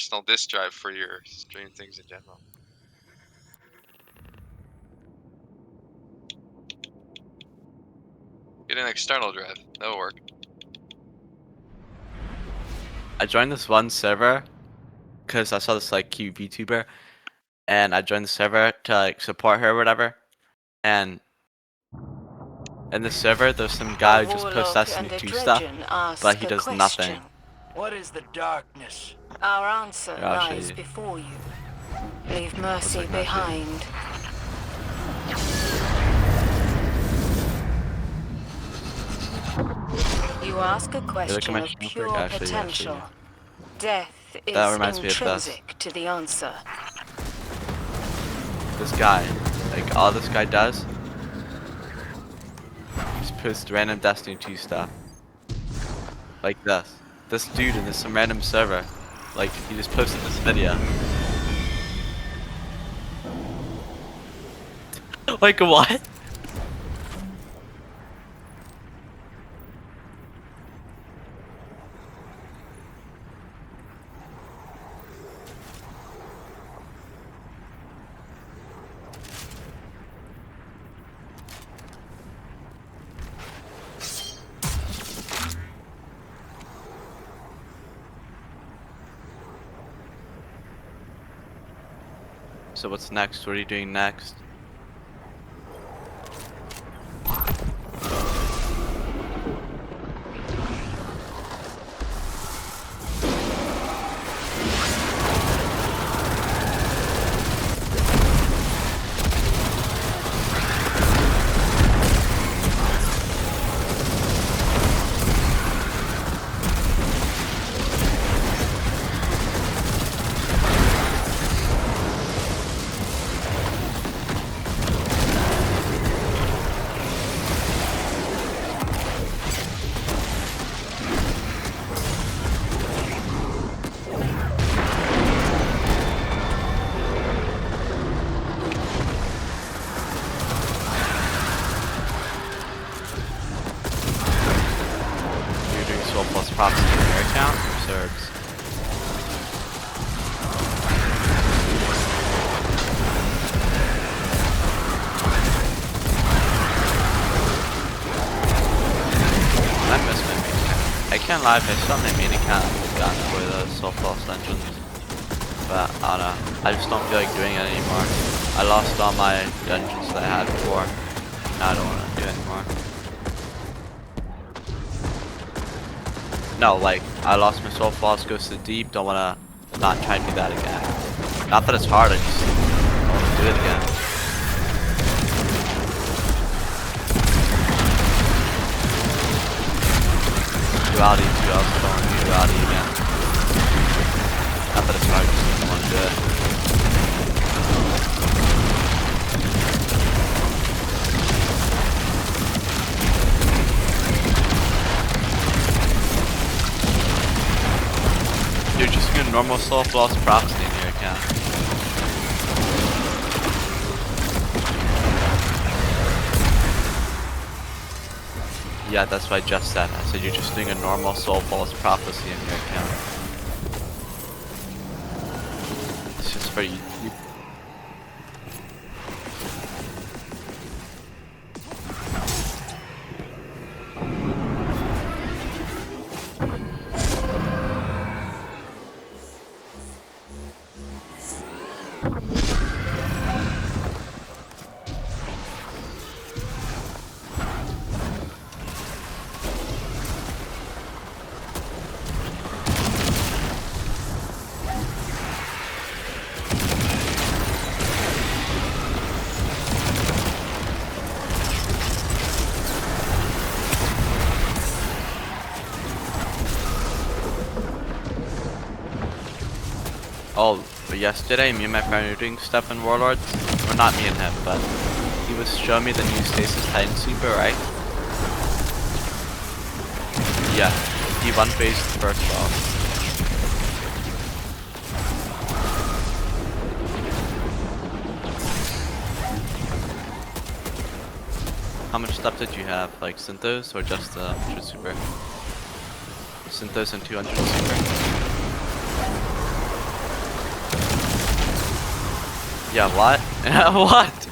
personal disk drive for your stream things in general. Get an external drive. That'll work. I joined this one server because I saw this like cute VTuber, and I joined the server to like support her or whatever. And in the server, there's some guy who just posts Destiny 2 stuff, but he does nothing. What is the darkness? Our answer Here, I'll show lies you. before you. Leave mercy like mercy? behind. You ask a look at question my of channel pure quick. I'll show you, potential. Death is That reminds me of this. intrinsic to the answer. This guy, like all this guy does, just posts random Destiny 2 stuff. Like this. This dude in some random server, like he just posted this video. Like what? So what's next? What are you doing next? You're doing Soul Plus props in your account or Serbs? I miss my main account. I can't lie, I still have my main account and gotten away with those Soul Plus dungeons. But I don't know. I just don't feel like doing it anymore. I lost all my dungeons that I had before. Now I don't want to do it anymore. No, like, I lost my Soul Falls, Goes to the Deep, don't wanna not try and do that again. Not that it's hard, I just don't wanna do it again. Duality too, I also don't wanna do Duality again. Not that it's hard, I just don't wanna do it. You're just doing normal Soul Floss proxy in your account. Yeah, that's what I just said. I said you're just doing a normal Soul Falls prophecy in your account. It's just for you. Oh, but yesterday, me and my friend were doing stuff in Warlords. Well, not me and him, but he was showing me the new Stasis Titan Sweeper, right? Yeah, he one phased the first boss. How much stuff did you have? Like Synthos or just 100 Super? Synthos and 200 Super. Yeah, what? What?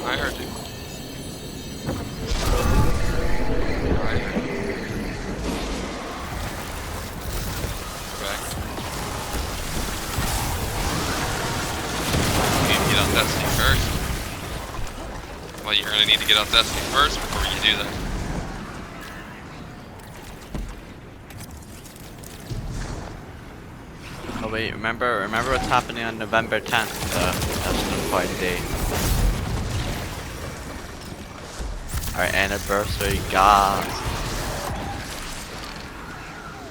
I heard you. I heard you. Back. You need to get on Destiny first. Well, you're gonna need to get on Destiny first before you do that. Oh wait, remember what's happening on November 10th? That's an important date. Our anniversary, God.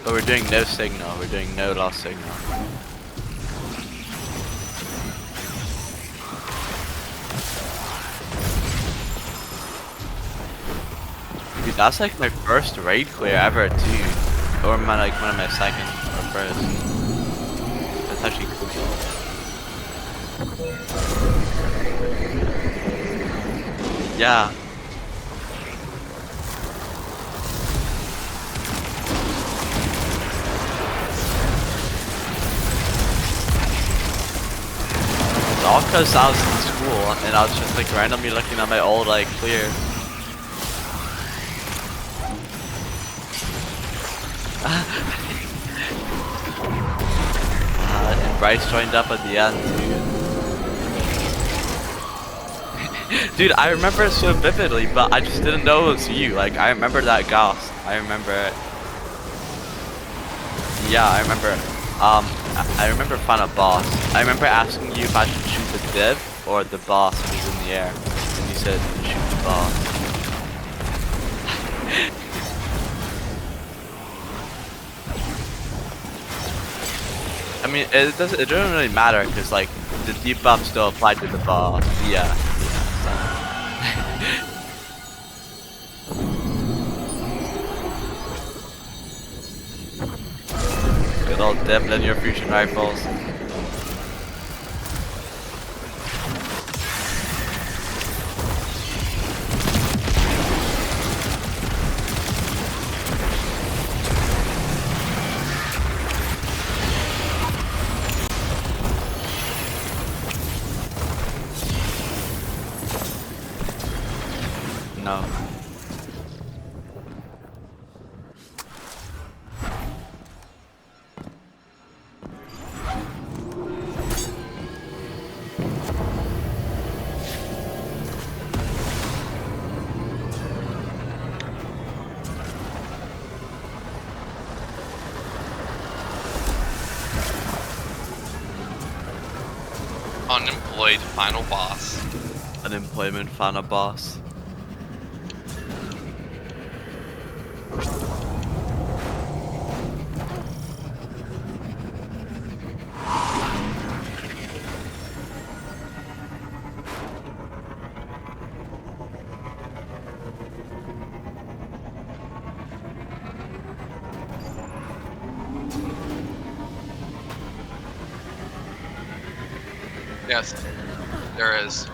But we're doing no signal. We're doing no lost signal. Dude, that's like my first raid clear ever too. Or my one of my second or first. That's actually cool. Yeah. It's all because I was in school and I was just like randomly looking at my old like clear. And Bryce joined up at the end, dude. Dude, I remember it so vividly, but I just didn't know it was you. Like, I remember that ghost. I remember it. Yeah, I remember. I remember finding a boss. I remember asking you if I should shoot the div or the boss when he's in the air, and you said shoot the boss. I mean, it doesn't really matter because like the debuff still applied to the boss. Yeah. Good old dip linear fusion rifles. No. Unemployed final boss. Unemployment found a boss. Yes, there is.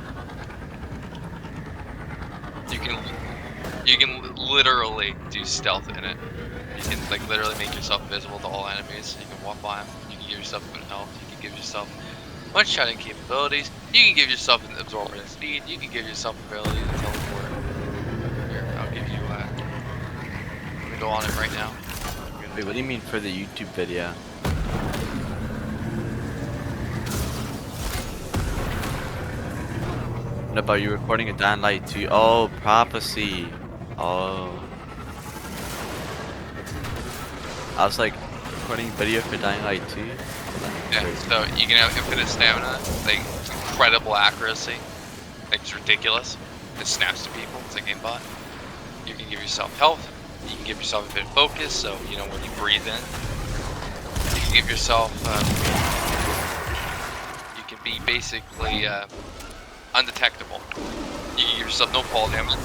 You can literally do stealth in it. You can like literally make yourself invisible to all enemies. You can walk by them. You can give yourself good health. You can give yourself one-shotting capabilities. You can give yourself an absorbent speed. You can give yourself ability to teleport. Here, I'll give you. Let me go on it right now. Wait, what do you mean for the YouTube video? What about you recording a Dying Light 2? Oh, Prophecy. Oh. I was like, recording video for Dying Light 2? Yeah, so you can have infinite stamina, like incredible accuracy, like it's ridiculous. It snaps to people, it's like aimbot. You can give yourself health, you can give yourself a bit of focus, so you know when you breathe in. You can give yourself, you can be basically undetectable. You can give yourself no fall damage.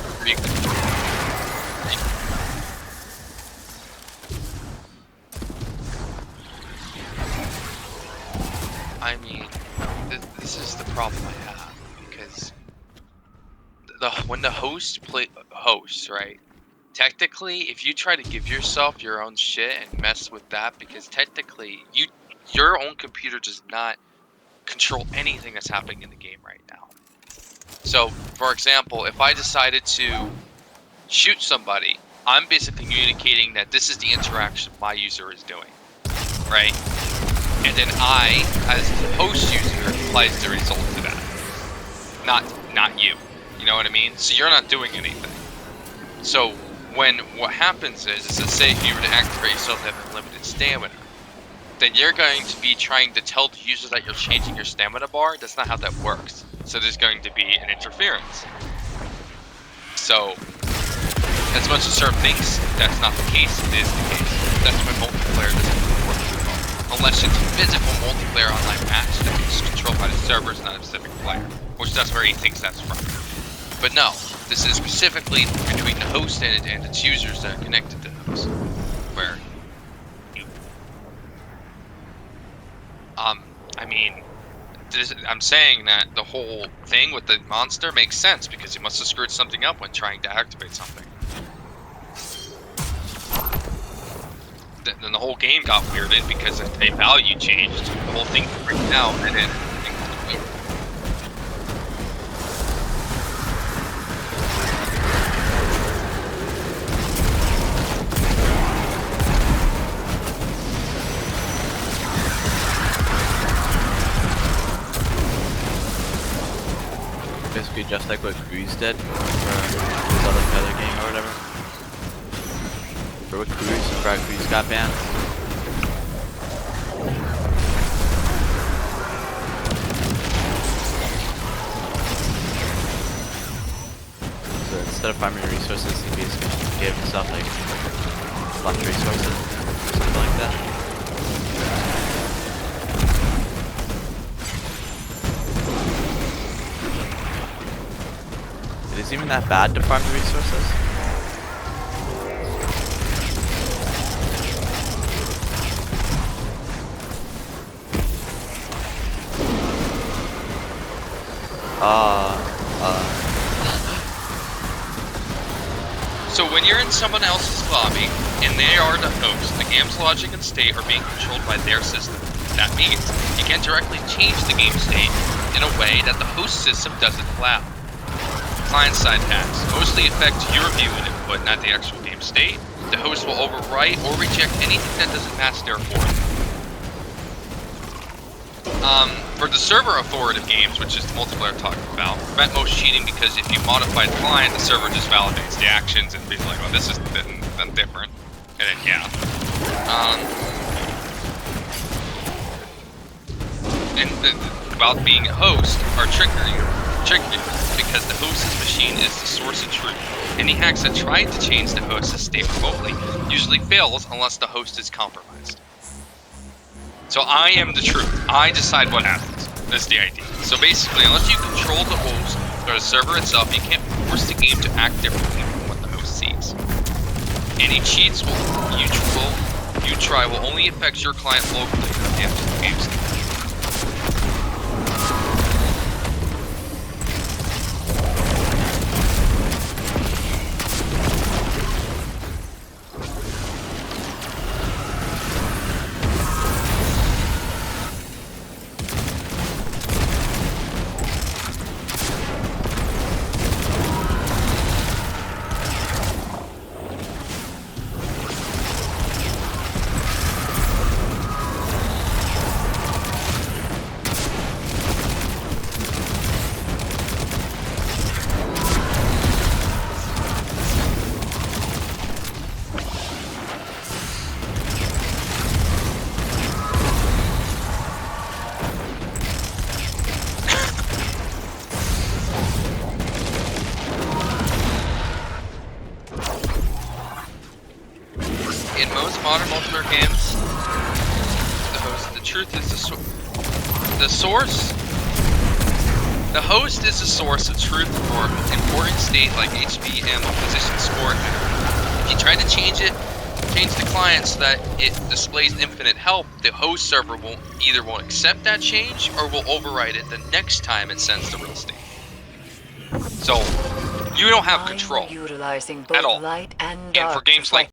I mean, this is the problem I have, because when the hosts, right? Technically, if you try to give yourself your own shit and mess with that, because technically your own computer does not control anything that's happening in the game right now. So, for example, if I decided to shoot somebody, I'm basically communicating that this is the interaction my user is doing, right? And then I, as the host user, applies the result to that. Not you. You know what I mean? So you're not doing anything. So what happens is let's say if you were to activate yourself to have unlimited stamina, then you're going to be trying to tell the user that you're changing your stamina bar. That's not how that works. So there's going to be an interference. So, as much as Serb thinks that's not the case, it is the case. That's why multiplayer doesn't work at all. Unless it's a physical multiplayer online match that is controlled by the servers, not a specific player. Which that's where he thinks that's from. But no, this is specifically between the host and its users that are connected to the host. Where you... I mean... I'm saying that the whole thing with the monster makes sense because he must have screwed something up when trying to activate something. Then the whole game got weirded because a value changed. The whole thing freaked out and then Basically just like what Cruise did for his other game or whatever. For what Cruise got banned. So instead of farming resources, he basically gave himself like a bunch of resources, something like that. Is it even that bad to farm the resources? So when you're in someone else's lobby, and they are the host, the game's logic and state are being controlled by their system. That means you can't directly change the game state in a way that the host system doesn't allow. Client-side hacks mostly affect your view and input, not the actual game state. The host will overwrite or reject anything that doesn't match their authority. For the server-authoritative games, which is the multiplayer talking about, prevent most cheating because if you modify the client, the server just validates the actions and be like, oh, this is different. And then, yeah. About being a host, are trickier because the host's machine is the source of truth. Any hacks that try to change the host's state remotely usually fails unless the host is compromised. So I am the truth. I decide what happens. That's the idea. So basically, unless you control the host or the server itself, you can't force the game to act differently from what the host sees. Any cheats you try will only affect your client locally and damage the game's state. In most modern multiplayer games, the truth is the source. The host is the source of truth for important state like HP, ammo, position, score, and if you try to change the client so that it displays infinite help, the host server won't accept that change or will override it the next time it sends the real state. So you don't have control I'm utilizing at both all. light and And dark for games to like